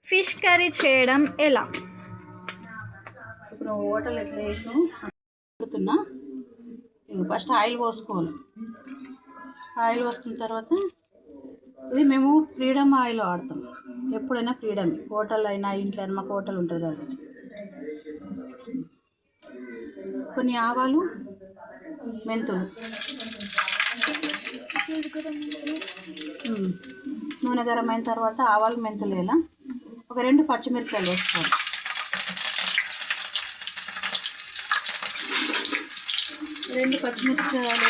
Fish curry చేయడం ఎలా? ఇప్పుడు హోటల్ ఎట్లా చేసినావు పెడుతున్నా. ఫస్ట్ ఆయిల్ పోసుకోవాలి. ఆయిల్ పోసుకున్న తర్వాత ఇది మేము ఫ్రీడమ్ ఆయిల్ వాడతాం. ఎప్పుడైనా ఫ్రీడమ్, హోటల్ అయినా ఇంట్లో అయినా, మాకు హోటల్ ఉంటుంది కాబట్టి. కొన్ని ఆవాలు, మెంతులు, నూనె గరం అయిన తర్వాత ఆవాలు మెంతులు వేయాల. ఒక 2 పచ్చిమిరపకాయలు వేసుకోవాలి. 2 పచ్చిమిరపకాయలు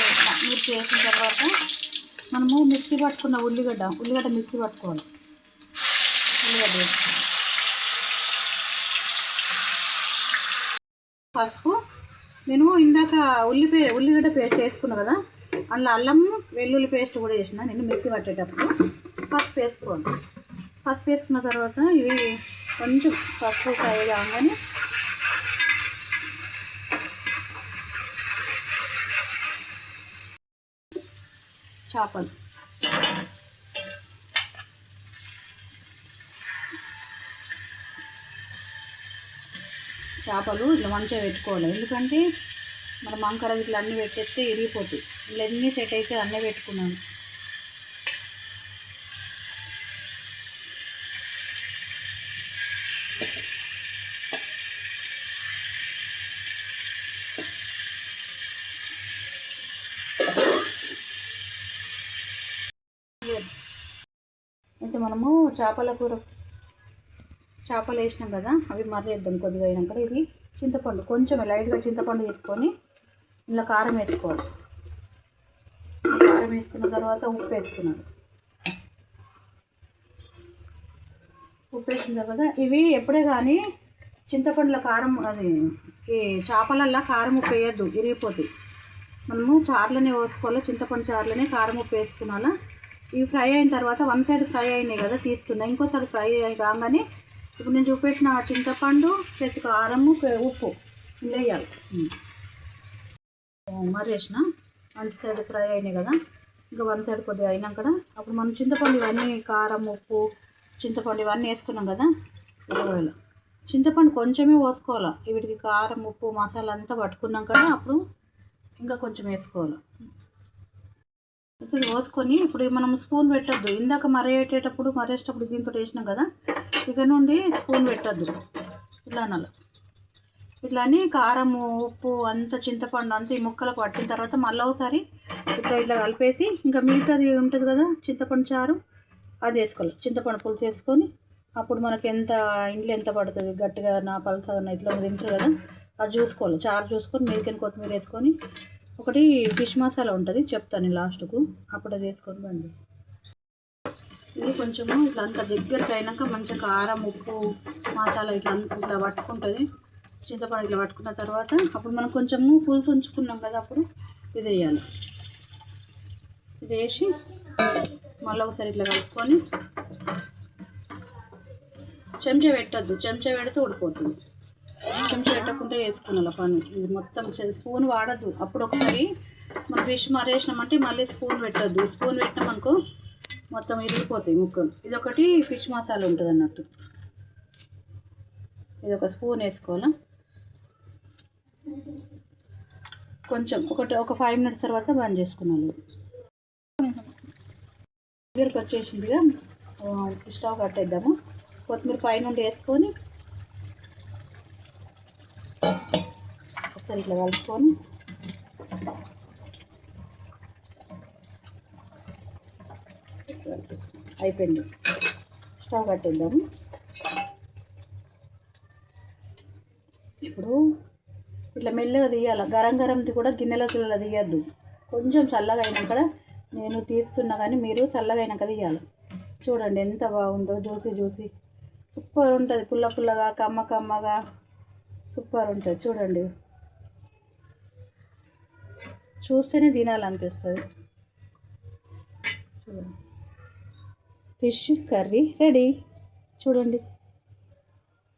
మిర్చి వేసిన తర్వాత మనము మిక్సీ పట్టుకున్న ఉల్లిగడ్డ మిక్సీ పట్టుకోవాలి. ఉల్లిగడ్డ వేసుకోవాలి. పసుపు, నేను ఇందాక ఉల్లిగడ్డ పేస్ట్ వేసుకున్నా కదా, అందులో అల్లం వెల్లుల్లి పేస్ట్ కూడా వేసిన నేను మిక్సీ పట్టేటప్పుడు. పసుపు వేసుకోవాలి. పసుపు వేసుకున్న తర్వాత ఇవి కొంచెం పసుపు ఫ్రై కాగానే చేపలు ఇట్లా మంచిగా పెట్టుకోవాలి. ఎందుకంటే మన మంకర ఇట్లా అన్నీ పెట్టేస్తే ఇరిగిపోతాయి. ఇలా అన్నీ సెట్ అయితే అన్నీ పెట్టుకున్నాను. అయితే మనము చేపలు వేసినాం కదా, అవి మర్రేద్దాం కొద్దిగా అయినాక. ఇది చింతపండు, కొంచెం లైట్గా చింతపండు తీసుకొని ఇలా కారం వేసుకోవాలి. కారం వేసుకున్న తర్వాత ఉప్పు వేసుకున్నాను. ఉప్పు వేసిన తర్వాత ఇవి ఎప్పుడే కానీ చింతపండుల కారం, అది ఈ చేపలల్లో కారం ఉప్పు వేయద్దు, ఇరిగిపోతాయి. మనము చారులోనే వేసుకోవాలి. చింతపండు చారులోనే కారం ఉప్పు వేసుకున్నాలా. ఇవి ఫ్రై అయిన తర్వాత 1 సైడ్ ఫ్రై అయినాయి కదా, తీస్తున్నా. ఇంకోసారి ఫ్రై కాగానే ఇప్పుడు నేను చూపెట్టిన చింతపండు ప్లస్ కారం ఉప్పు వేయాలి. మరి వేసిన 1 సైడ్ ఫ్రై అయినాయి కదా, ఇంకా 1 సైడ్ కొద్దిగా అయినాక కదా, అప్పుడు మనం చింతపండు ఇవన్నీ కారం ఉప్పు చింతపండు ఇవన్నీ వేసుకున్నాం కదా. ఉరవైలో చింతపండు కొంచెమే పోసుకోవాలి. వీటికి కారం ఉప్పు మసాలా అంతా పట్టుకున్నాం కదా, అప్పుడు ఇంకా కొంచెం వేసుకోవాలి. ఇప్పుడు పోసుకొని ఇప్పుడు మనం స్పూన్ పెట్టద్దు. ఇందాక మరేసేటప్పుడు దీంతో వేసినాం కదా, ఇక నుండి స్పూన్ పెట్టద్దు. ఇట్లా అనాలి. ఇట్లా అని కారము ఉప్పు అంత చింతపండు అంతా ఈ ముక్కలకు పట్టిన తర్వాత మళ్ళీ ఒకసారి ఇట్లా కలిపేసి ఇంకా మిగతాది ఉంటుంది కదా చింతపండు చారు, అది వేసుకోవాలి. చింతపండు పులుసు వేసుకొని అప్పుడు మనకి ఇంట్లో ఎంత పడుతుంది, గట్టిగా నా పలసగా ఇట్లా తింటారు కదా, అది చూసుకోవాలి. చారు చూసుకొని మిరికిన కొత్తిమీర వేసుకొని, ఒకటి ఫిష్ మసాలా ఉంటుంది చెప్తాను లాస్ట్కు, అప్పుడు అది వేసుకొని బండి. ఇది కొంచెము ఇట్లా అంత దగ్గరికి అయినాక మంచిగా కారం ఉప్పు మసాలా ఇట్లా పట్టుకుంటుంది. చింతపండు ఇట్లా పట్టుకున్న తర్వాత అప్పుడు మనం కొంచెము పులుసు ఉంచుకున్నాం కదా, అప్పుడు ఇది వేయాలి. ఇది వేసి మళ్ళీ ఒకసారి ఇట్లా కలుపుకొని చెంచా పెట్టద్దు. చెంచా పెడితే ఉడిపోతుంది. చెంచా పెట్టకుండా వేసుకున్నాం పని. ఇది మొత్తం స్పూన్ వాడద్దు. అప్పుడు ఒకసారి మనం ఫిష్ మరేసినామంటే మళ్ళీ స్పూన్ పెట్టద్దు. స్పూన్ పెట్టినామనుకో మొత్తం ఇరిగిపోతాయి ముక్కలు. ఇది ఒకటి ఫిష్ మసాలా ఉంటుంది అన్నట్టు. ఇది ఒక స్పూన్ వేసుకోవాలా. కొంచెం ఒక 5 మినిట్స్ తర్వాత బంద్ చేసుకున్నాను. దగ్గరికి వచ్చేసిందిగా, స్టవ్ కట్టేద్దాము. కొత్తిమీర పైనుండి వేసుకొని ఒకసారి ఇట్లా కలుపుకొని అయిపోయింది. స్టవ్ కట్టేద్దాము. ఇప్పుడు ఇట్లా మెల్లగా తీయాలి. గరంది కూడా గిన్నెలోకి తీయద్దు. కొంచెం చల్లగా అయినాక, నేను తీస్తున్నా కానీ మీరు చల్లగా అయినాక తీయాలి. చూడండి ఎంత బాగుందో, జ్యూసీ సూపర్ ఉంటుంది. పుల్లగా కమ్మగా సూపర్ ఉంటుంది. చూడండి, చూస్తేనే తినాలనిపిస్తుంది. చూడండి, ఫిష్ కర్రీ రెడీ. చూడండి.